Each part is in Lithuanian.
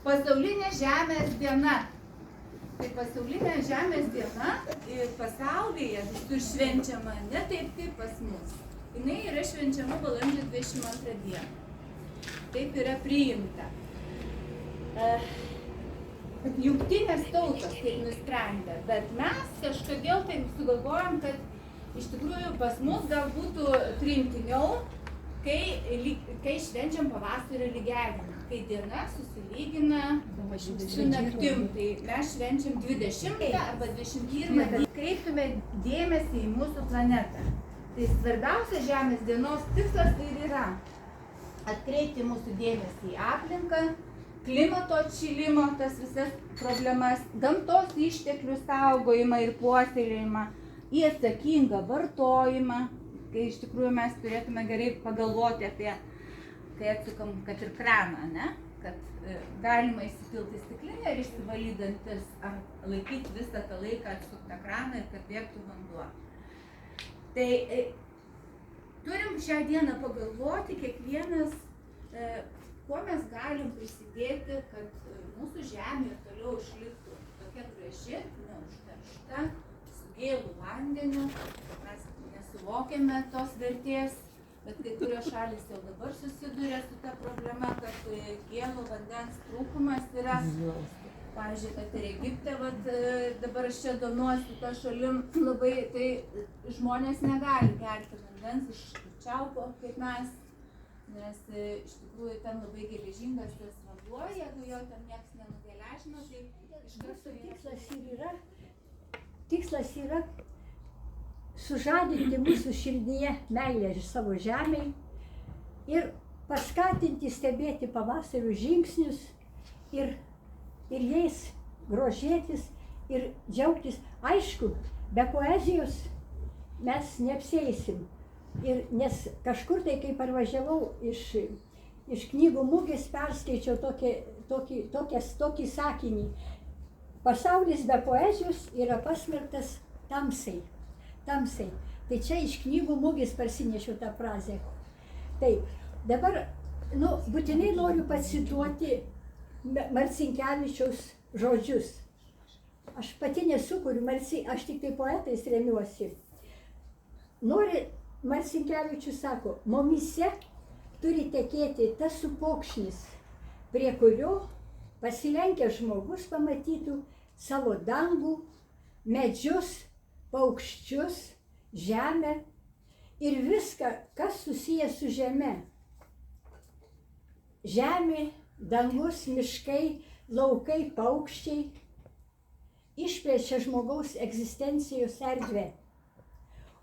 Pasaulinė Žemės diena. Tai pasaulinė Žemės diena pasaulyje visur švenčiama ne taip kaip pas mus. Jinai yra švenčiama balandžio 22 dieną. Taip yra priimta. Jungtinės tautos taip nusprendė, bet mes kažkodėl taip sugalvojom, kad iš tikrųjų pas mus gal būtų priimtiniau, kai švenčiam pavasario lygiadienį, kai diena susilygina su naktim. Tai mes švenčiam 20 arba 21. Kreiptume dėmesį į mūsų planetą. Tai svarbiausia Žemės dienos tikslas tai yra atkreipti mūsų dėmesį į aplinką, klimato atšilimo, tas visas problemas, gamtos išteklių saugojimą ir puoselėjimą, į atsakingą vartojimą, kai iš tikrųjų mes turėtume gerai pagalvoti apie, kai atsukam, kad ir kraną, ne? Kad galima įsipilti stiklinę ir išsivalydantis, ar laikyti visą tą laiką atsuktą kraną ir kad bėgtų vanduo. Tai turim šią dieną pagalvoti kiekvienas, kuo mes galim prisidėti, kad mūsų žemė ir toliau išliktų tokia graži, neužteršta, su gėlu vandeniu. Mes nesuvokiame tos vertės, bet kai kurios šalys jau dabar susiduria su ta problema, kad gėlo vandens trūkumas yra. Pavyzdžiui, kad ir Egipte, dabar aš čia domiuosi tą šalim labai, tai žmonės negali gerti vandens iš čiaupo kaip mes, nes iš tikrųjų ten labai geležingas tas vanduo, jeigu jo ten nieks nenugeležino, tai iš karto tikslas yra sužadinti mūsų širdyje meilę savo žemei ir paskatinti stebėti pavasario žingsnius ir jais grožėtis ir džiaugtis. Aišku, be poezijos mes neapsieisim. Nes kažkur tai, kai parvažiavau iš knygų mugės, perskaičiau tokį sakinį. Pasaulis be poezijos yra pasmerktas tamsai. Tai čia iš knygų mugės parsinešiau tą frazę. Taip, dabar būtinai noriu pacituoti Marcinkevičiaus žodžius. Aš pati nesukuriu, aš tik tai poetais remiuosi. Marcinkevičius sako, mumyse turi tekėti tas upokšnis, prie kurio pasilenkęs žmogus pamatytų savo dangų, medžius, paukščius, žemę ir viską, kas susijęs su žeme. Žemė, dangus, miškai, laukai, paukščiai išplečia žmogaus egzistencijos erdvę.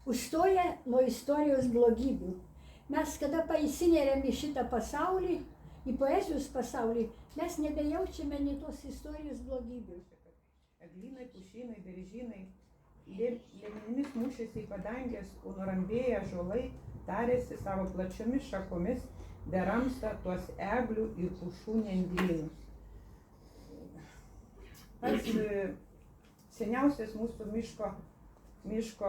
Užstoja nuo istorijos blogybių. Mes, kada įsineriam į šitą pasaulį, į poezijos pasaulį, mes nebejaučiame nei tos istorijos blogybių. Eglynai, pušynai, beržynai, lėmenimis mušėsi į padangės, nurambėję ąžuolai tarėsi savo plačiomis šakomis, deramsta tuos eglių ir pušų nendrynus. Pats seniausias mūsų miško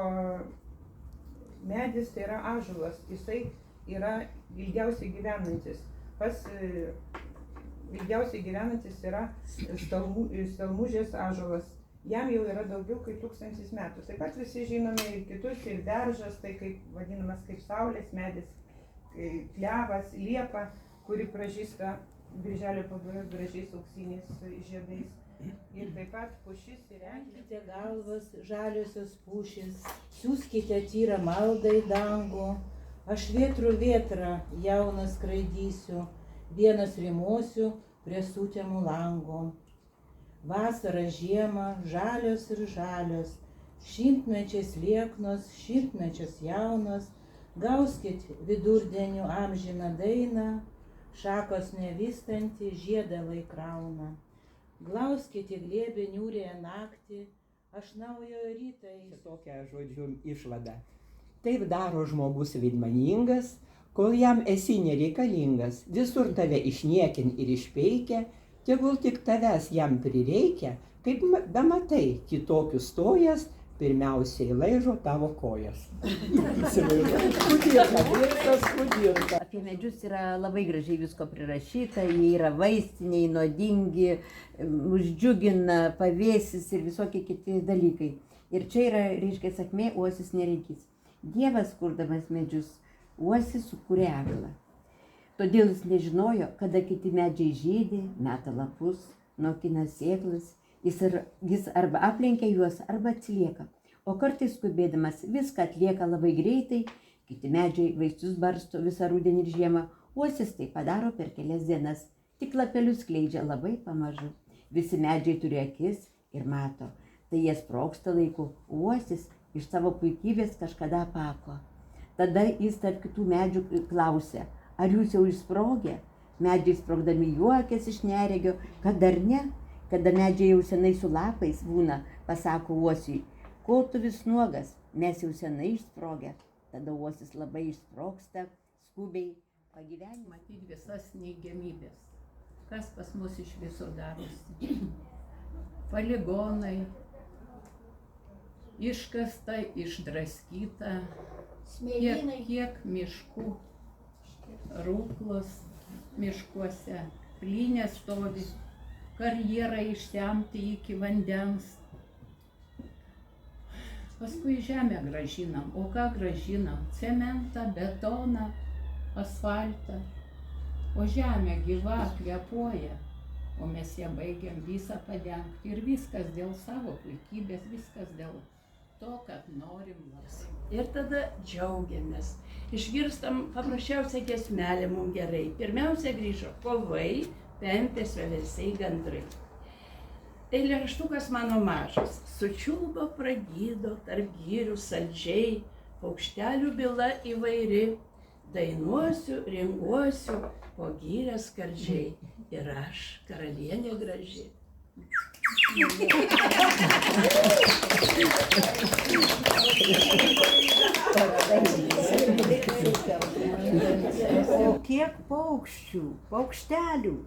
medis tai yra ąžuolas. Jisai yra ilgiausiai gyvenantis. Pats ilgiausiai gyvenantis yra stelmužės ąžuolas. Jam jau yra daugiau kaip 1000 metų. Taip pat visi žinome ir kitus, ir beržas, tai kaip vadinamas kaip saulės medis, klevas, liepa, kuri pražysta birželio pabaigoje gražiais auksiniais žiedais. Ir taip pat pušis ir eglė. Kelkite galvas, žaliosios pušys, siųskite tyrą maldą į dangų. Aš vėtrų vėtrą jauną skraidysiu, vienas rimosiu prie sūtemų lango. Vasara, žiema, žalios ir žalios, šimtmečiais lieknos, šimtmečiais jaunos, gauskit vidurdienių amžiną dainą, šakos nevystanti žiedalai krauna. Glauskit į glėbį niūrėją naktį, aš naujojo rytą. Tokia žodžiu išvada. Taip daro žmogus veidmaningas, kol jam esi nereikalingas, visur tave išniekin ir išpeikia, tegul tik tavęs jam prireikia, kaip bematai kitokius stojas, pirmiausiai laižo tavo kojas. Įsivaizduoju. Kudirka, visas kudirka. Apie medžius yra labai gražiai visko prirašyta, jie yra vaistiniai, nuodingi, uždžiugina, pavėsis ir visokie kiti dalykai. Ir čia yra, reiškia, sakmė, uosis nereikės. Dievas, kurdamas medžius, uosis sukūrė ąžuolą. Todėl jis nežinojo, kada kiti medžiai žydi, meta lapus, nokina sėklas, jis arba aplenkia juos, arba atsilieka. O kartais skubėdamas viską atlieka labai greitai, kiti medžiai vaisius barsto visą rudenį ir žiemą, uosis tai padaro per kelias dienas, tik lapelius skleidžia labai pamažu. Visi medžiai turi akis ir mato, tai jie sprogsta laiku, uosis iš savo puikybės kažkada apako. Tada jis tarp kitų medžių klausia, ar jūs jau išsprogę? Medžiai sprogdami juokės iš neregio, kad dar ne, kada medžiai jau senai su lapais būna, pasako uosiui, ko tu vis nuogas, mes jau senai išsprogę. Tada uosis labai išsprogsta, skubiai pagyvenimą. Matyti visas neigiamybės, kas pas mus iš viso darosi. Poligonai, iškasta, išdraskyta, kiek miškų, rūklos miškuose, plynės stovi, karjerą išsemti iki vandens. Paskui žemę gražinam. O ką gražinam? Cementą, betoną, asfaltą. O žemė gyva, kvėpuoja. O mes ją baigiam visą padengti. Ir viskas dėl savo puikybės, viskas dėl to, kad norim labai. Ir tada džiaugiamės. Išgirstam paprasčiausią giesmelę mums gerai. Pirmiausia grįžo kovai, pempės, vevesiai, gandrai. Eilėraštukas mano mažas. Sučiulbo pragydo tarp gyrių saldžiai, paukštelių byla įvairi. Dainuosiu, ringuosiu, po gyrės skardžiai. Ir aš, karalienė graži. O kiek paukščių, paukštelių.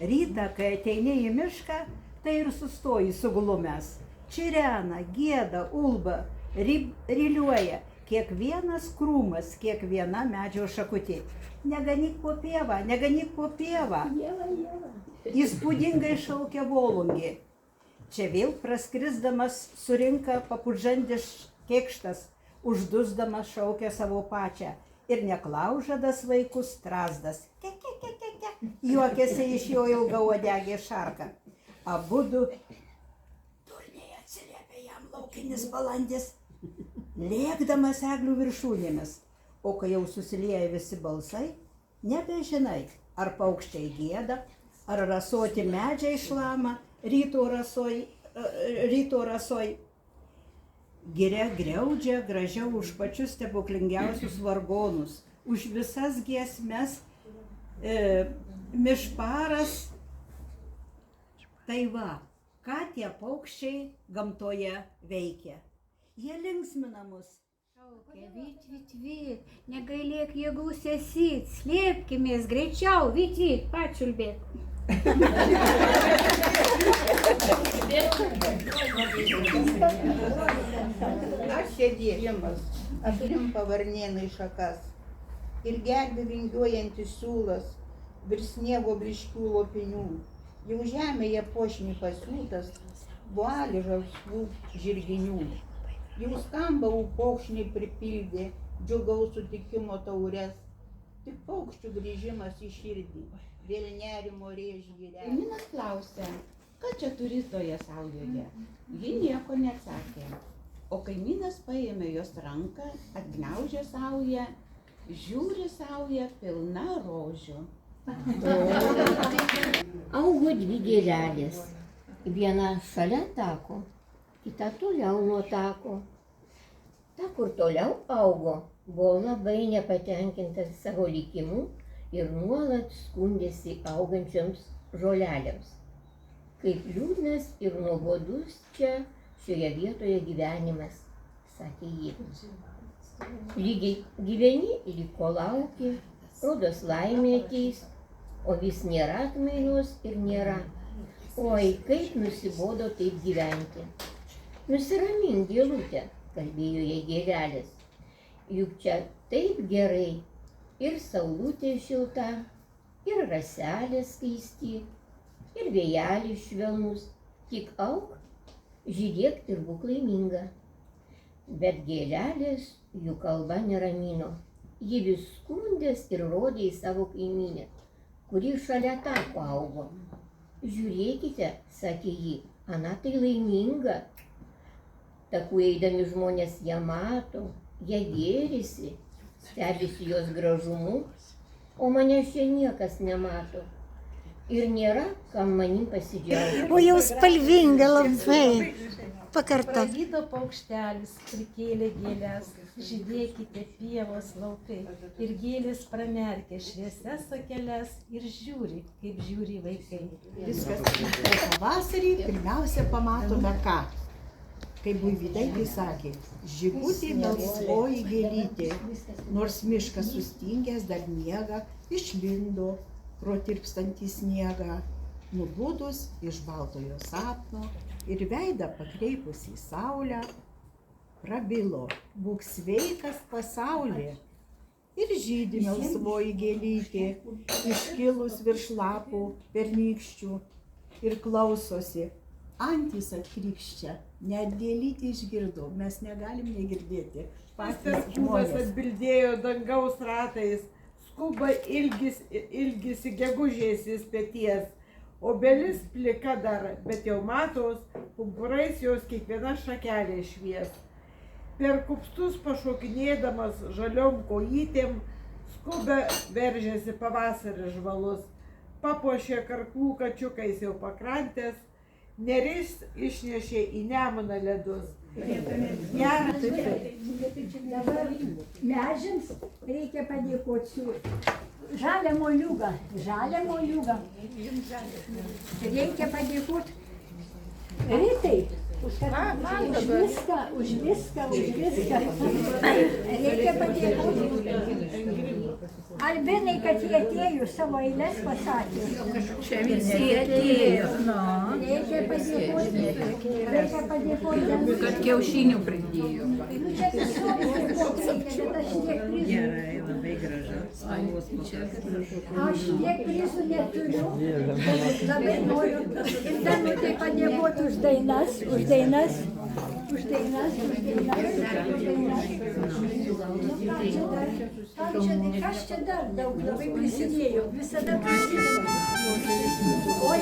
Rytą, kai ateini į mišką, tai ir sustoji suglumęs. Čirena, gieda, ulba, riliuoja. Kiekvienas krūmas, kiekviena medžio šakutė. Neganyk po pievą, neganyk po pievą. Įspūdingai šaukia volungė. Čia vėl praskrisdamas surinka papudžandis kėkštas, uždusdamas šaukia savo pačią. Ir neklaužadas vaikus strazdas. Juokėsi iš jo ilga uodegė šarka. Abudu durniai atsiliepė jam laukinis balandis, lėkdamas eglių viršūnėmis. O kai jau susilieja visi balsai, nebežinai, ar paukščiai gieda, ar rasoti medžiai šlama, ryto rasoj. Giria griaudžia gražiau už pačius stebuklingiausius vargonus, už visas giesmes, mišparas. Tai va, ką tie paukščiai gamtoje veikia? Jie linksmina mus. Šaukia, vyt, negailėk jėgų sesyt, slėpkimės greičiau, vyt, pačiulbėk. Aš sėdėjimas, aplimpa varnėnai šakas ir gerbi vingiuojantis siūlas virš sniego blyškių lopinių. Jau žemėje puošniai pasiūtas vualį žalsvų žirginių. Jau skamba paukšniai pripildė džiugaus sutikimo taures. Tik paukščių grįžimas į širdį, vėl nerimo rėžį rėžį. Kaimynas klausė, ką čia turi toje saujoje? Ji nieko neatsakė. O kaimynas paėmė jos ranką, atgniaužė saują, žiūri saują pilna rožių. Augo dvi gėlelės. Viena šalia tako, kita toliau nuo tako. Ta, kur toliau augo, buvo labai nepatenkintas savo likimu ir nuolat skundėsi augančioms žolelėms. Kaip liūdnas ir nuobodus čia šioje vietoje gyvenimas, sakė ji. Lygiai gyveni, lyg ko lauki, rodos laimė ateis, o vis nėra atmainos ir nėra. Oi, kaip nusibodo taip gyventi. Nusiramink, gėlutė, kalbėjo jai gėlelės. Juk čia taip gerai, ir saulutė šilta, ir raselės skaisti, ir vėjelis švelnus, tik auk, žydėk ir būk laiminga. Bet gėlelės jų kalba neramino. Ji vis skundės ir rodė į savo kaimynę, kuri šalia tako augo. Žiūrėkite, sakė ji, ana tai laiminga. Taku eidami žmonės ją mato, jie gėrisi, stebisi jos gražumu, o manęs čia niekas nemato. Ir nėra, kam manim pasidžiaugti. O jau spalvinga labai. Pakartok. Pragydo paukštelis, prikėlė gėlės, žydėkite pievos laukai. Ir gėlės pramerkė šviesias akeles ir žiūri, kaip žiūri vaikai. Viskas. Pavasarį pirmiausia pamatome ką. Kaip Buivydaitė sakė, žibutė melsvoji gėlytė, nors miškas sustingęs dar miega, išlindo pro tirpstantį sniegą, nubudus iš baltojo sapno ir veidą pakreipus į saulę, prabilo, būk sveikas pasaulė. Ir žydi melsvoji gėlytė, iškilus virš lapų pernykščių ir klausosi. Antys atkrikščia, net gėlytė išgirdo, mes negalim negirdėti. Patys žmonės atbildėjo dangaus ratais, skuba ilgisi gegužės peties, obelis plika dar, bet jau matos, pumpurais jos kiekviena šakelė švies. Per kupstus pašokinėdamas žaliom kojytėm, skuba veržėsi pavasaris žvalus, papuošė karklų kačiukais jau pakrantės, neris išnešė į Nemuną ledus. Dabar medžiams reikia padėkoti su žalią moliūgą. Reikia padėkoti Ritai. Už viską. Reikia padėkoti Albinai, kad jie atėjo, savo eilės pasakė. Čia visi atėjo. Reikia padėkoti. Kad kiaušinių pridėjo. Čia visoms dėkoti, bet aš tiek prizų. Gerai, labai gražu. Aš tiek prizų neturiu, bet labai noriu. Ir dar tai padėkoti už dainas. Kas čia dar daug labai prisidėjo, visada prisidėjo. Oi,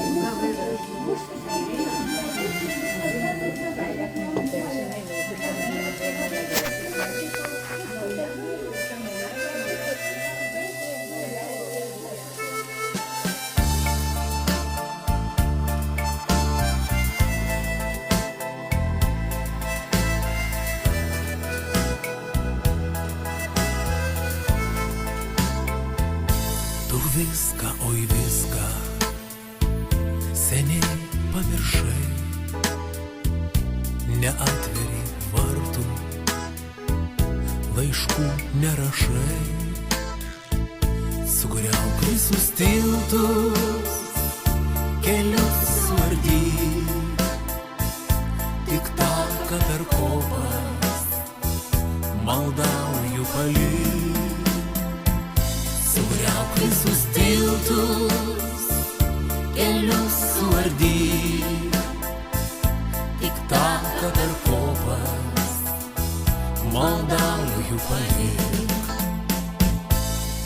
mūsų viską, oi viską, seniai pamiršai, neatveri vartų, laiškų nerašai, sugriauk visus tiltus, kelius suardyk, tik taką per kopas, maldauju palik. Sugriauk visus tiltus, kelius suardyk, tik taką per kopas, maldauju palik.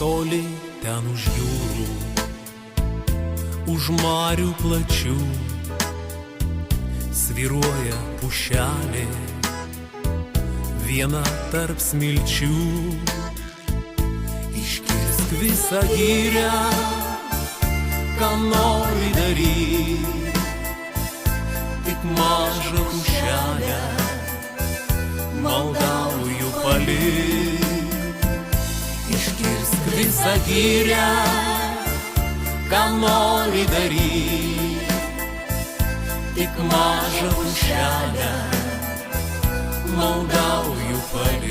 Toli ten už jūrų, už marių plačių, svyruoja pušelė, viena tarp smilčių. Visą gyrę, ką nori daryk, tik mažą pušelę, maldauju palik. Iškirsk visą gyrę, ką nori daryk, tik mažą pušelę, maldauju palik.